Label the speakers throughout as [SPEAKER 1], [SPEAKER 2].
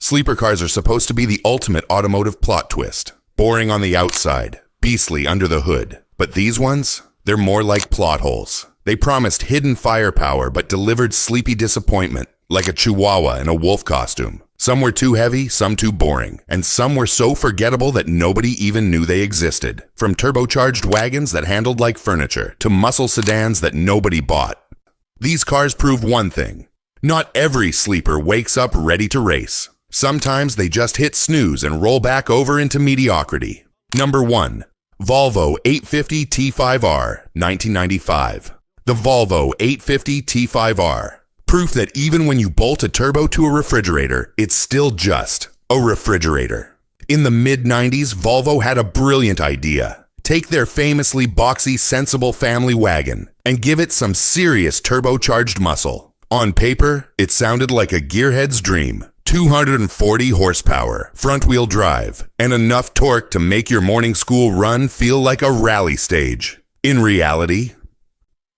[SPEAKER 1] Sleeper cars are supposed to be the ultimate automotive plot twist. Boring on the outside, beastly under the hood. But these ones? They're more like plot holes. They promised hidden firepower but delivered sleepy disappointment, like a chihuahua in a wolf costume. Some were too heavy, some too boring, and some were so forgettable that nobody even knew they existed. From turbocharged wagons that handled like furniture to muscle sedans that nobody bought. These cars prove one thing. Not every sleeper wakes up ready to race. Sometimes they just hit snooze and roll back over into mediocrity. Number 1. Volvo 850 T5R, 1995. The Volvo 850 T5R. Proof that even when you bolt a turbo to a refrigerator, it's still just a refrigerator. In the mid-90s, Volvo had a brilliant idea. Take their famously boxy, sensible family wagon and give it some serious turbocharged muscle. On paper, it sounded like a gearhead's dream. 240 horsepower, front-wheel drive, and enough torque to make your morning school run feel like a rally stage. In reality,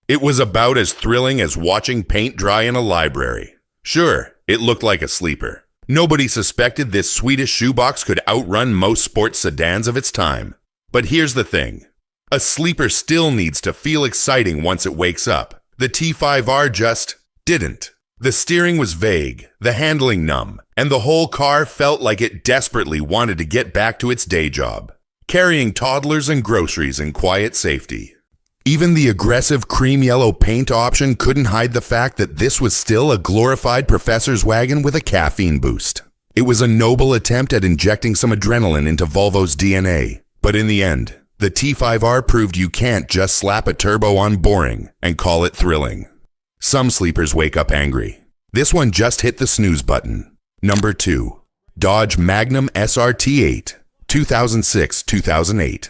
[SPEAKER 1] it was about as thrilling as watching paint dry in a library. Sure, it looked like a sleeper. Nobody suspected this Swedish shoebox could outrun most sports sedans of its time. But here's the thing. A sleeper still needs to feel exciting once it wakes up. The T5R just didn't. The steering was vague, the handling numb, and the whole car felt like it desperately wanted to get back to its day job, carrying toddlers and groceries in quiet safety. Even the aggressive cream yellow paint option couldn't hide the fact that this was still a glorified professor's wagon with a caffeine boost. It was a noble attempt at injecting some adrenaline into Volvo's DNA, but in the end, the T5R proved you can't just slap a turbo on boring and call it thrilling. Some sleepers wake up angry. This one just hit the snooze button. Number 2. Dodge Magnum SRT8, 2006-2008.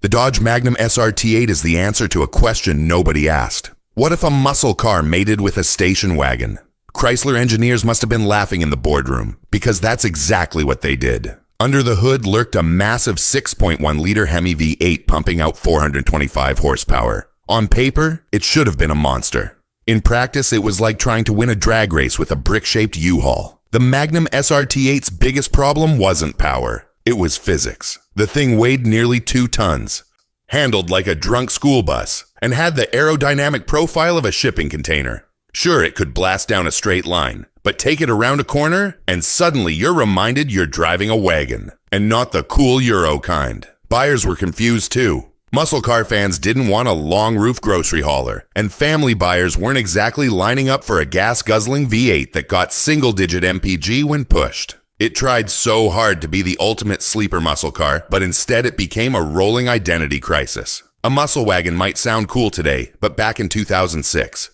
[SPEAKER 1] The Dodge Magnum SRT8 is the answer to a question nobody asked. What if a muscle car mated with a station wagon? Chrysler engineers must have been laughing in the boardroom, because that's exactly what they did. Under the hood lurked a massive 6.1-liter Hemi V8 pumping out 425 horsepower. On paper, it should have been a monster. In practice, it was like trying to win a drag race with a brick-shaped U-Haul. The Magnum SRT8's biggest problem wasn't power. It was physics. The thing weighed nearly 2 tons, handled like a drunk school bus, and had the aerodynamic profile of a shipping container. Sure, it could blast down a straight line, but take it around a corner, and suddenly you're reminded you're driving a wagon, and not the cool Euro kind. Buyers were confused too. Muscle car fans didn't want a long-roof grocery hauler, and family buyers weren't exactly lining up for a gas-guzzling V8 that got single-digit MPG when pushed. It tried so hard to be the ultimate sleeper muscle car, but instead it became a rolling identity crisis. A muscle wagon might sound cool today, but back in 2006,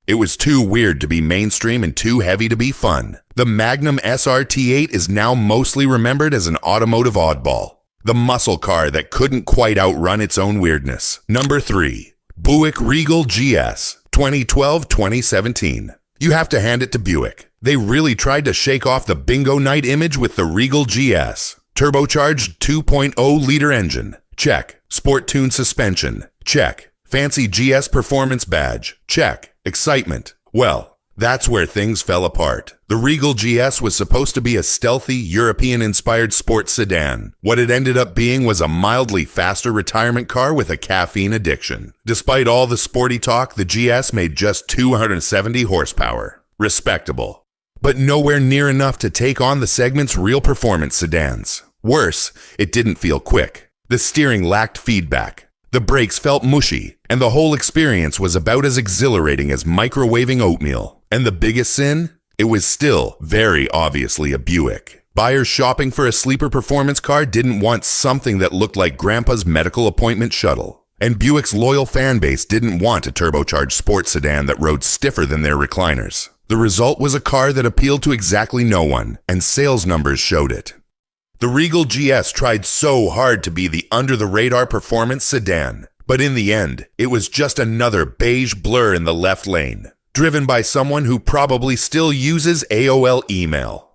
[SPEAKER 1] it was too weird to be mainstream and too heavy to be fun. The Magnum SRT8 is now mostly remembered as an automotive oddball. The muscle car that couldn't quite outrun its own weirdness. Number 3. Buick Regal GS, 2012-2017. You have to hand it to Buick. They really tried to shake off the bingo night image with the Regal GS. Turbocharged 2.0-liter engine. Check. Sport-tuned suspension. Check. Fancy GS performance badge. Check. Excitement. Well, that's where things fell apart. The Regal GS was supposed to be a stealthy, European-inspired sports sedan. What it ended up being was a mildly faster retirement car with a caffeine addiction. Despite all the sporty talk, the GS made just 270 horsepower. Respectable. But nowhere near enough to take on the segment's real performance sedans. Worse, it didn't feel quick. The steering lacked feedback. The brakes felt mushy, and the whole experience was about as exhilarating as microwaving oatmeal. And the biggest sin? It was still very obviously a Buick. Buyers shopping for a sleeper performance car didn't want something that looked like Grandpa's medical appointment shuttle. And Buick's loyal fan base didn't want a turbocharged sports sedan that rode stiffer than their recliners. The result was a car that appealed to exactly no one, and sales numbers showed it. The Regal GS tried so hard to be the under-the-radar performance sedan, but in the end, it was just another beige blur in the left lane, driven by someone who probably still uses AOL email.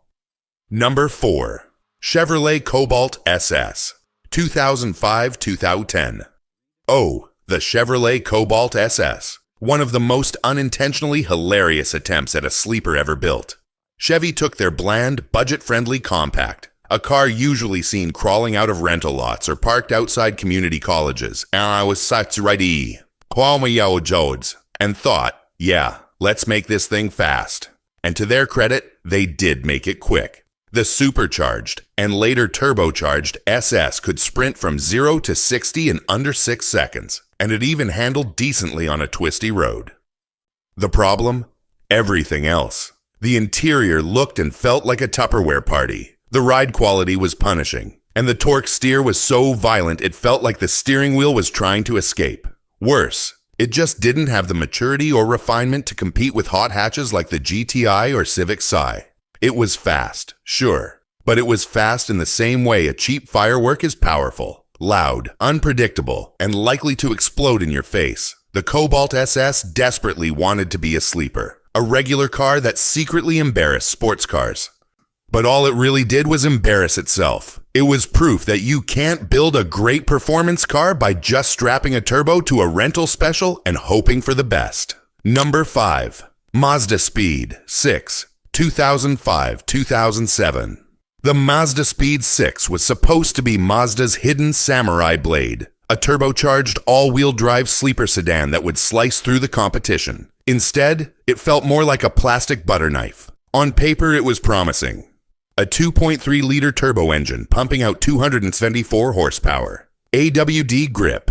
[SPEAKER 1] Number 4. Chevrolet Cobalt SS, 2005-2010. Oh, the Chevrolet Cobalt SS, one of the most unintentionally hilarious attempts at a sleeper ever built. Chevy took their bland, budget-friendly compact, a car usually seen crawling out of rental lots or parked outside community colleges, and I was such ready, and thought, yeah, let's make this thing fast. And to their credit, they did make it quick. The supercharged and later turbocharged SS could sprint from 0 to 60 in under 6 seconds, and it even handled decently on a twisty road. The problem? Everything else. The interior looked and felt like a Tupperware party. The ride quality was punishing, and the torque steer was so violent it felt like the steering wheel was trying to escape. Worse, it just didn't have the maturity or refinement to compete with hot hatches like the GTI or Civic Si. It was fast, sure, but it was fast in the same way a cheap firework is powerful, loud, unpredictable, and likely to explode in your face. The Cobalt SS desperately wanted to be a sleeper, a regular car that secretly embarrassed sports cars. But all it really did was embarrass itself. It was proof that you can't build a great performance car by just strapping a turbo to a rental special and hoping for the best. Number 5. Mazda Speed 6, 2005-2007. The Mazda Speed 6 was supposed to be Mazda's hidden samurai blade, a turbocharged all-wheel drive sleeper sedan that would slice through the competition. Instead, it felt more like a plastic butter knife. On paper, it was promising. A 2.3-liter turbo engine pumping out 274 horsepower, AWD grip,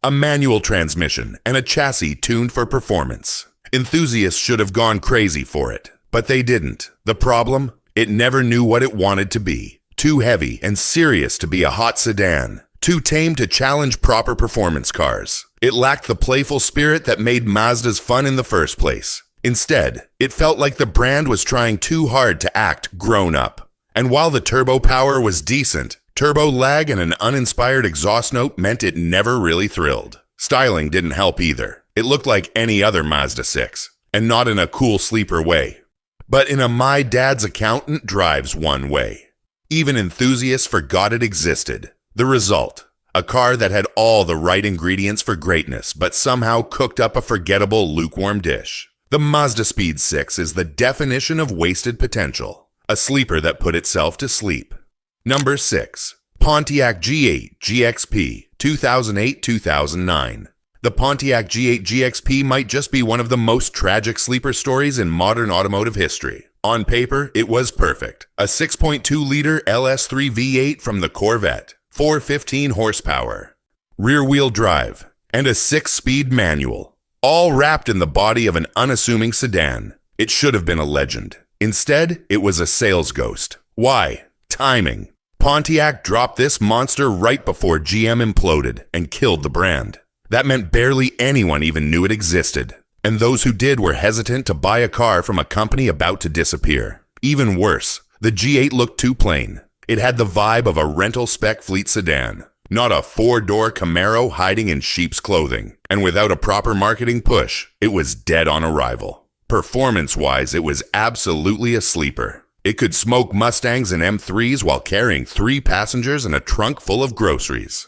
[SPEAKER 1] a manual transmission, and a chassis tuned for performance. Enthusiasts should have gone crazy for it, but they didn't. The problem? It never knew what it wanted to be. Too heavy and serious to be a hot sedan. Too tame to challenge proper performance cars. It lacked the playful spirit that made Mazdas fun in the first place. Instead, it felt like the brand was trying too hard to act grown up. And while the turbo power was decent, turbo lag and an uninspired exhaust note meant it never really thrilled. Styling didn't help either. It looked like any other Mazda 6, and not in a cool sleeper way, but in a my dad's accountant drives one way. Even enthusiasts forgot it existed. The result? A car that had all the right ingredients for greatness, but somehow cooked up a forgettable lukewarm dish. The Mazda Speed 6 is the definition of wasted potential, a sleeper that put itself to sleep. Number 6. Pontiac G8 GXP 2008-2009. The Pontiac G8 GXP might just be one of the most tragic sleeper stories in modern automotive history. On paper, it was perfect. A 6.2-liter LS3 V8 from the Corvette, 415 horsepower, rear-wheel drive, and a 6-speed manual. All wrapped in the body of an unassuming sedan. It should have been a legend. Instead, it was a sales ghost. Why? Timing. Pontiac dropped this monster right before GM imploded and killed the brand. That meant barely anyone even knew it existed. And those who did were hesitant to buy a car from a company about to disappear. Even worse, the G8 looked too plain. It had the vibe of a rental spec fleet sedan. Not a 4-door Camaro hiding in sheep's clothing. And without a proper marketing push, it was dead on arrival. Performance-wise, it was absolutely a sleeper. It could smoke Mustangs and M3s while carrying 3 passengers and a trunk full of groceries.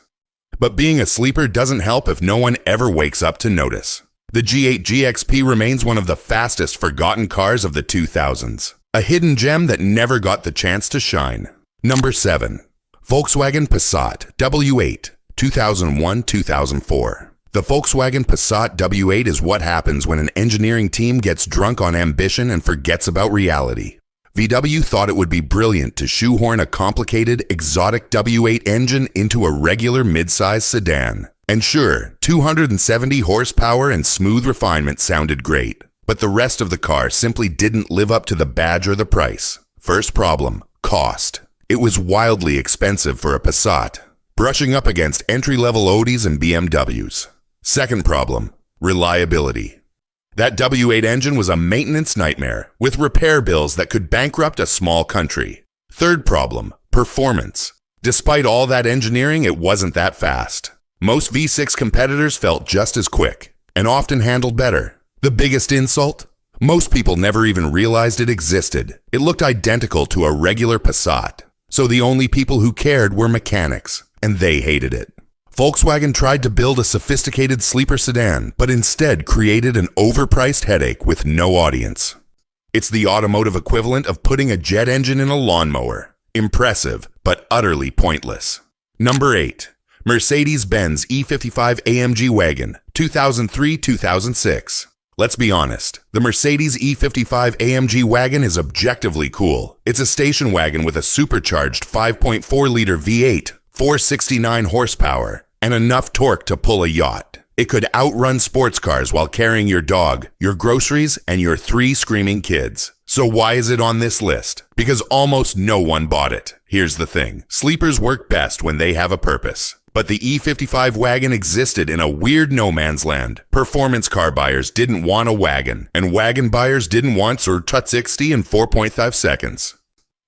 [SPEAKER 1] But being a sleeper doesn't help if no one ever wakes up to notice. The G8 GXP remains one of the fastest forgotten cars of the 2000s. A hidden gem that never got the chance to shine. Number 7. Volkswagen Passat W8 2001-2004. The Volkswagen Passat W8 is what happens when an engineering team gets drunk on ambition and forgets about reality. VW thought it would be brilliant to shoehorn a complicated, exotic W8 engine into a regular mid-size sedan. And sure, 270 horsepower and smooth refinement sounded great, but the rest of the car simply didn't live up to the badge or the price. First problem, cost. It was wildly expensive for a Passat, brushing up against entry-level Audis and BMWs. Second problem, reliability. That W8 engine was a maintenance nightmare, with repair bills that could bankrupt a small country. Third problem, performance. Despite all that engineering, it wasn't that fast. Most V6 competitors felt just as quick, and often handled better. The biggest insult? Most people never even realized it existed. It looked identical to a regular Passat. So the only people who cared were mechanics, and they hated it. Volkswagen tried to build a sophisticated sleeper sedan, but instead created an overpriced headache with no audience. It's the automotive equivalent of putting a jet engine in a lawnmower. Impressive, but utterly pointless. Number 8. Mercedes-Benz E55 AMG Wagon, 2003-2006. Let's be honest, the Mercedes E55 AMG Wagon is objectively cool. It's a station wagon with a supercharged 5.4-liter V8, 469 horsepower, and enough torque to pull a yacht. It could outrun sports cars while carrying your dog, your groceries, and your 3 screaming kids. So why is it on this list? Because almost no one bought it. Here's the thing. Sleepers work best when they have a purpose. But the E55 wagon existed in a weird no man's land. Performance car buyers didn't want a wagon, and wagon buyers didn't want Zur Tut-60 in 4.5 seconds.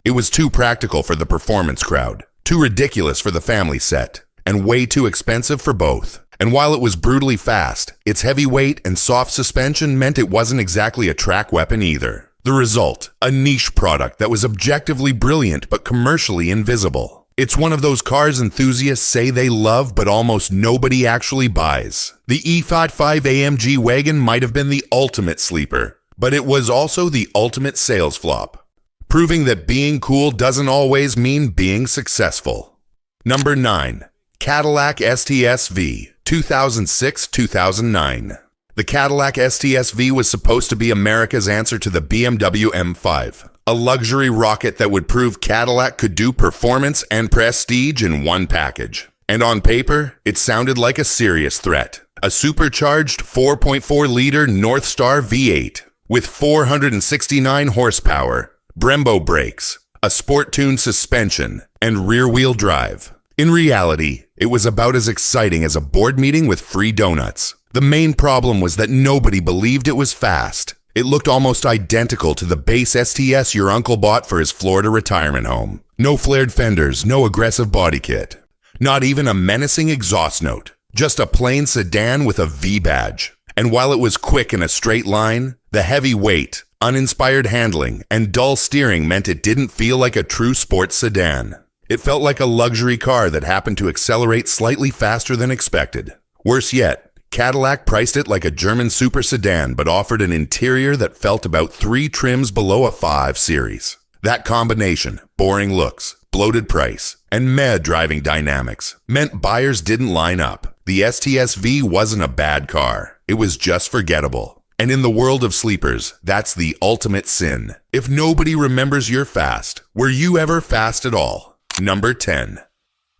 [SPEAKER 1] It was too practical for the performance crowd, too ridiculous for the family set, and way too expensive for both. And while it was brutally fast, its heavy weight and soft suspension meant it wasn't exactly a track weapon either. The result, a niche product that was objectively brilliant but commercially invisible. It's one of those cars enthusiasts say they love but almost nobody actually buys. The E55 AMG wagon might have been the ultimate sleeper, but it was also the ultimate sales flop, proving that being cool doesn't always mean being successful. Number 9. Cadillac STS-V, 2006-2009. The Cadillac STS-V was supposed to be America's answer to the BMW M5. A luxury rocket that would prove Cadillac could do performance and prestige in one package. And on paper, it sounded like a serious threat. A supercharged 4.4-liter Northstar V8 with 469 horsepower, Brembo brakes, a sport-tuned suspension, and rear-wheel drive. In reality, it was about as exciting as a board meeting with free donuts. The main problem was that nobody believed it was fast. It looked almost identical to the base STS your uncle bought for his Florida retirement home. No flared fenders, no aggressive body kit. Not even a menacing exhaust note. Just a plain sedan with a V badge. And while it was quick in a straight line, the heavy weight, uninspired handling, and dull steering meant it didn't feel like a true sports sedan. It felt like a luxury car that happened to accelerate slightly faster than expected. Worse yet, Cadillac priced it like a German super sedan but offered an interior that felt about 3 trims below a 5 Series. That combination, boring looks, bloated price, and meh driving dynamics, meant buyers didn't line up. The STS-V wasn't a bad car. It was just forgettable. And in the world of sleepers, that's the ultimate sin. If nobody remembers you're fast, were you ever fast at all? Number 10.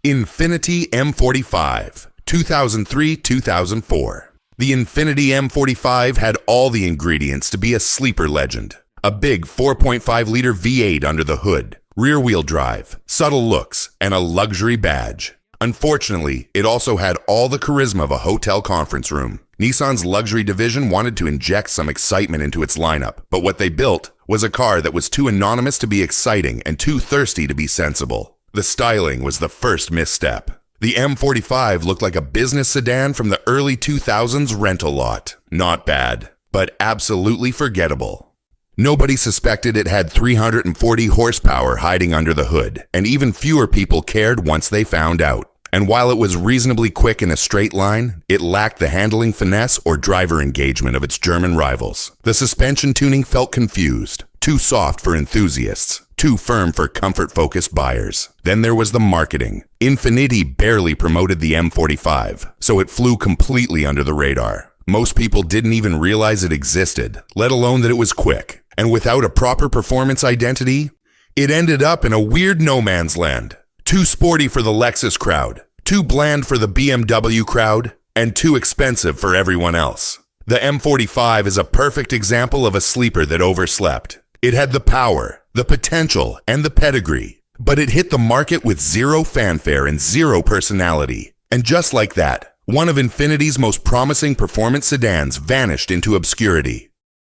[SPEAKER 1] Infiniti M45. 2003-2004. The Infiniti M45 had all the ingredients to be a sleeper legend. A big 4.5-liter V8 under the hood, rear-wheel drive, subtle looks, and a luxury badge. Unfortunately, it also had all the charisma of a hotel conference room. Nissan's luxury division wanted to inject some excitement into its lineup, but what they built was a car that was too anonymous to be exciting and too thirsty to be sensible. The styling was the first misstep. The M45 looked like a business sedan from the early 2000s rental lot. Not bad, but absolutely forgettable. Nobody suspected it had 340 horsepower hiding under the hood, and even fewer people cared once they found out. And while it was reasonably quick in a straight line, it lacked the handling finesse or driver engagement of its German rivals. The suspension tuning felt confused, too soft for enthusiasts, too firm for comfort-focused buyers. Then there was the marketing. Infiniti barely promoted the M45, so it flew completely under the radar. Most people didn't even realize it existed, let alone that it was quick. And without a proper performance identity, it ended up in a weird no man's land. Too sporty for the Lexus crowd, too bland for the BMW crowd, and too expensive for everyone else. The M45 is a perfect example of a sleeper that overslept. It had the power, the potential, and the pedigree, but it hit the market with zero fanfare and zero personality. And just like that, one of Infiniti's most promising performance sedans vanished into obscurity.